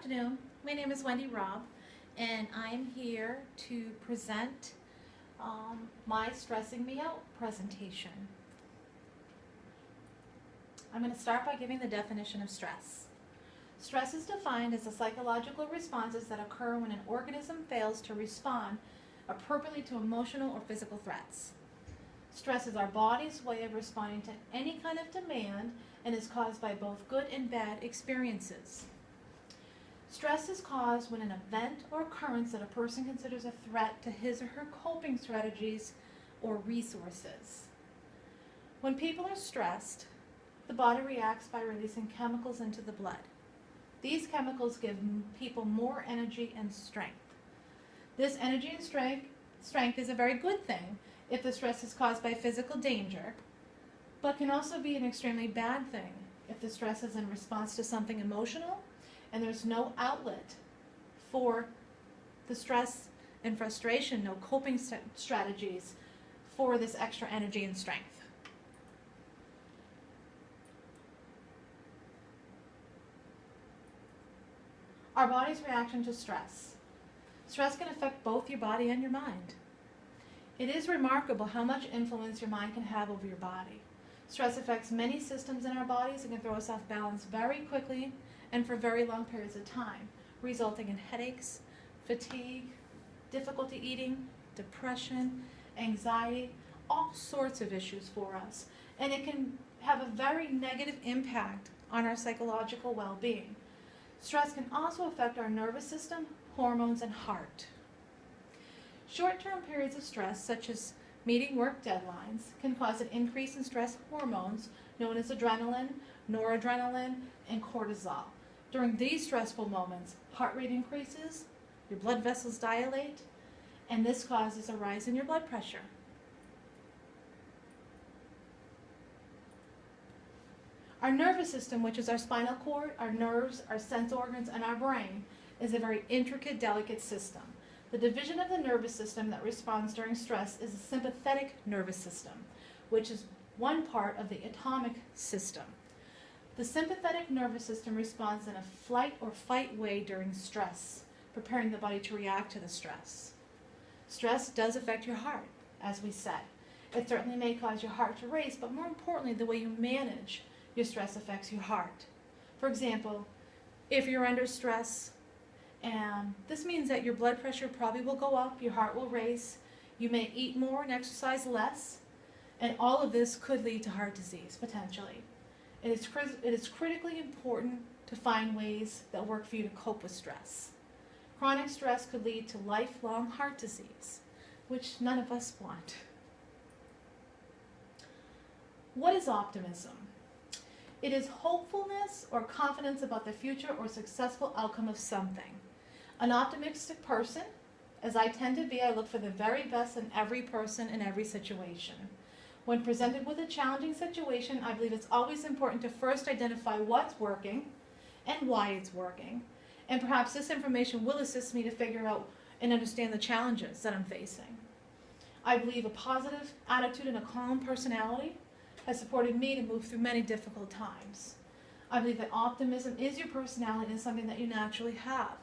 afternoon. My name is Wendy Robb, and I'm here to present my Stressing Me Out presentation. I'm going to start by giving the definition of stress. Stress is defined as the psychological responses that occur when an organism fails to respond appropriately to emotional or physical threats. Stress is our body's way of responding to any kind of demand and is caused by both good and bad experiences. Stress is caused when an event or occurrence that a person considers a threat to his or her coping strategies or resources. When people are stressed, the body reacts by releasing chemicals into the blood. These chemicals give people more energy and strength. This energy and strength is a very good thing if the stress is caused by physical danger, but can also be an extremely bad thing if the stress is in response to something emotional and there's no outlet for the stress and frustration, no coping strategies for this extra energy and strength. Our body's reaction to stress. Stress can affect both your body and your mind. It is remarkable how much influence your mind can have over your body. Stress affects many systems in our bodies and can throw us off balance very quickly and for very long periods of time, resulting in headaches, fatigue, difficulty eating, depression, anxiety, all sorts of issues for us. And it can have a very negative impact on our psychological well-being. Stress can also affect our nervous system, hormones, and heart. Short-term periods of stress, such as meeting work deadlines, can cause an increase in stress hormones known as adrenaline, noradrenaline, and cortisol. During these stressful moments, heart rate increases, your blood vessels dilate, and this causes a rise in your blood pressure. Our nervous system, which is our spinal cord, our nerves, our sense organs, and our brain, is a very intricate, delicate system. The division of the nervous system that responds during stress is the sympathetic nervous system, which is one part of the autonomic system. The sympathetic nervous system responds in a flight or fight way during stress, preparing the body to react to the stress. Stress does affect your heart, as we said. It certainly may cause your heart to race, but more importantly, the way you manage your stress affects your heart. For example, if you're under stress, and this means that your blood pressure probably will go up, your heart will race, you may eat more and exercise less, and all of this could lead to heart disease, potentially. It is critically important to find ways that work for you to cope with stress. Chronic stress could lead to lifelong heart disease, which none of us want. What is optimism? It is hopefulness or confidence about the future or successful outcome of something. An optimistic person, as I tend to be, I look for the very best in every person in every situation. When presented with a challenging situation, I believe it's always important to first identify what's working and why it's working. And perhaps this information will assist me to figure out and understand the challenges that I'm facing. I believe a positive attitude and a calm personality has supported me to move through many difficult times. I believe that optimism is your personality and is something that you naturally have.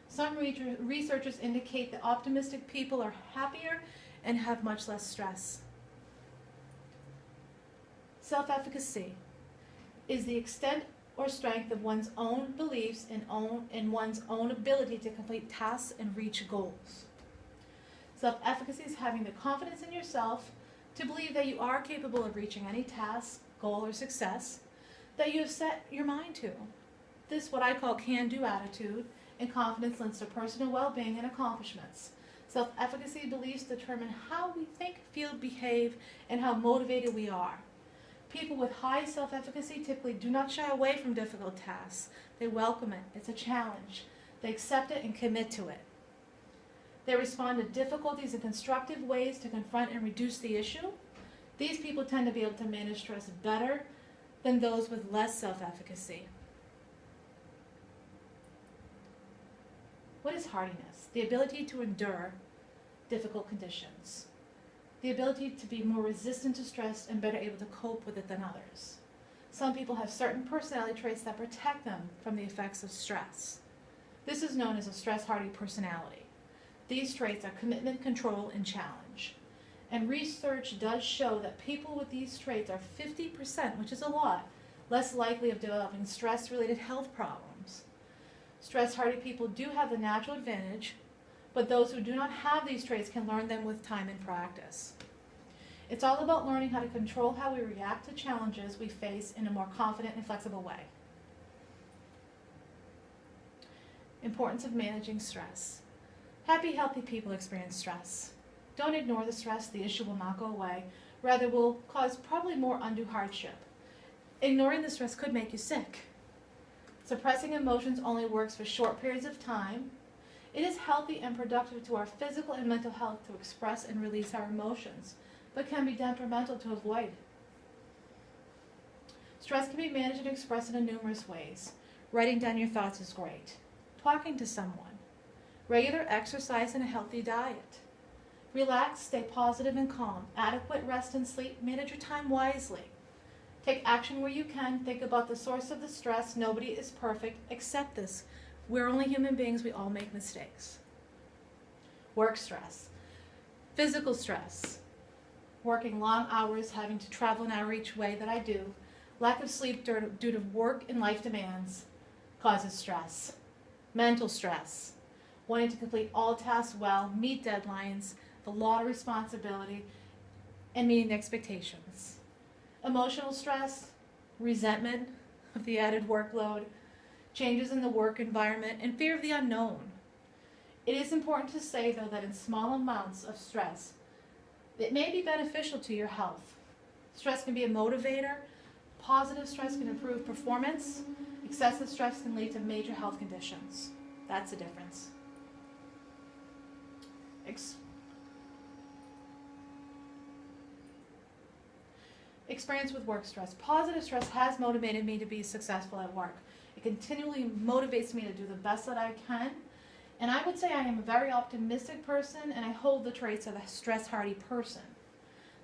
Some researchers indicate that optimistic people are happier and have much less stress. Self-efficacy is the extent or strength of one's own beliefs and one's own ability to complete tasks and reach goals. Self-efficacy is having the confidence in yourself to believe that you are capable of reaching any task, goal, or success that you have set your mind to. This, what I call can-do attitude, and confidence lends to personal well-being and accomplishments. Self-efficacy beliefs determine how we think, feel, behave, and how motivated we are. People with high self-efficacy typically do not shy away from difficult tasks. They welcome it. It's a challenge. They accept it and commit to it. They respond to difficulties in constructive ways to confront and reduce the issue. These people tend to be able to manage stress better than those with less self-efficacy. What is hardiness? The ability to endure difficult conditions. The ability to be more resistant to stress and better able to cope with it than others. Some people have certain personality traits that protect them from the effects of stress. This is known as a stress-hardy personality. These traits are commitment, control, and challenge. And research does show that people with these traits are 50%, which is a lot, less likely of developing stress-related health problems. Stress-hardy people do have the natural advantage, but those who do not have these traits can learn them with time and practice. It's all about learning how to control how we react to challenges we face in a more confident and flexible way. Importance of managing stress. Happy, healthy people experience stress. Don't ignore the stress. The issue will not go away. Rather, will cause probably more undue hardship. Ignoring the stress could make you sick. Suppressing emotions only works for short periods of time. It is healthy and productive to our physical and mental health to express and release our emotions, but can be detrimental to avoid. Stress can be managed and expressed in numerous ways. Writing down your thoughts is great. Talking to someone. Regular exercise and a healthy diet. Relax, stay positive and calm. Adequate rest and sleep. Manage your time wisely. Take action where you can. Think about the source of the stress. Nobody is perfect. Accept this. We're only human beings. We all make mistakes. Work stress. Physical stress. Working long hours, having to travel an hour each way that I do. Lack of sleep due to work and life demands causes stress. Mental stress. Wanting to complete all tasks well, meet deadlines, a lot of responsibility, and meeting expectations. Emotional stress, resentment of the added workload, changes in the work environment, and fear of the unknown. It is important to say, though, that in small amounts of stress, it may be beneficial to your health. Stress can be a motivator. Positive stress can improve performance. Excessive stress can lead to major health conditions. That's the difference. Experience with work stress. Positive stress has motivated me to be successful at work. It continually motivates me to do the best that I can. And I would say I am a very optimistic person, and I hold the traits of a stress-hardy person.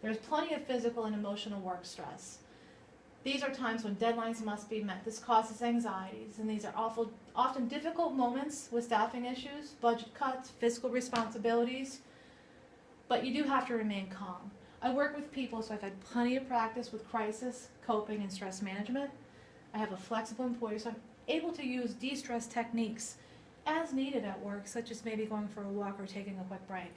There's plenty of physical and emotional work stress. These are times when deadlines must be met. This causes anxieties, and these are often difficult moments with staffing issues, budget cuts, fiscal responsibilities. But you do have to remain calm. I work with people, so I've had plenty of practice with crisis, coping, and stress management. I have a flexible employer, so I'm able to use de-stress techniques as needed at work, such as maybe going for a walk or taking a quick break.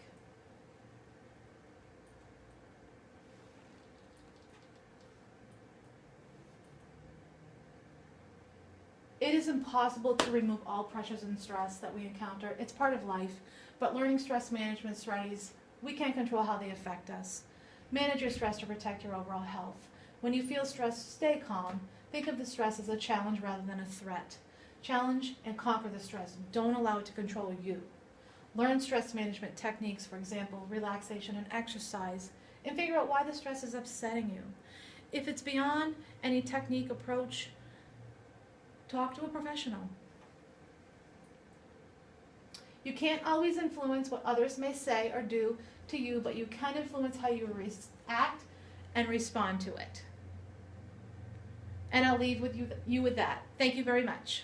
It is impossible to remove all pressures and stress that we encounter. It's part of life, but learning stress management strategies, we can control how they affect us. Manage your stress to protect your overall health. When you feel stressed, stay calm. Think of the stress as a challenge rather than a threat. Challenge and conquer the stress. Don't allow it to control you. Learn stress management techniques, for example, relaxation and exercise, and figure out why the stress is upsetting you. If it's beyond any technique approach, talk to a professional. You can't always influence what others may say or do to you, but you can influence how you react and respond to it. And I'll leave you with that. Thank you very much.